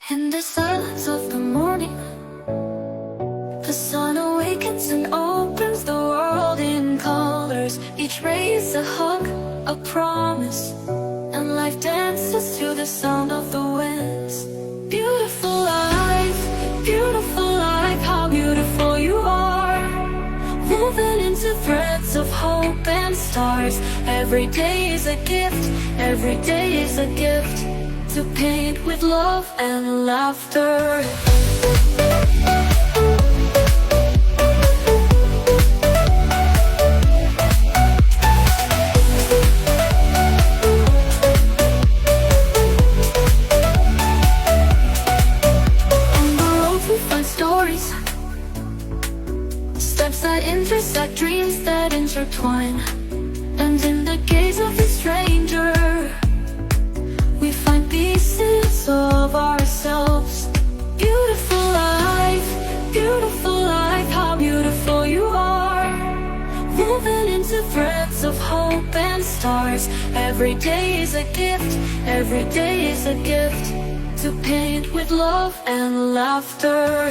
In the silence of the morning, the sun awakens and opens the world in colors. Each ray is a hug, a promise, and life dances to the sound of the winds. Beautiful life, how beautiful you are. Woven into threads of hope and stars. Every day is a gift, every day is a gift, to paint with love and laughter. On the road we find stories, steps that intersect, dreams that intertwine. And in the gaze of the stranger, we find pieces of ourselves. Beautiful life, how beautiful you are. Woven into threads of hope and stars. Every day is a gift, every day is a gift, to paint with love and laughter.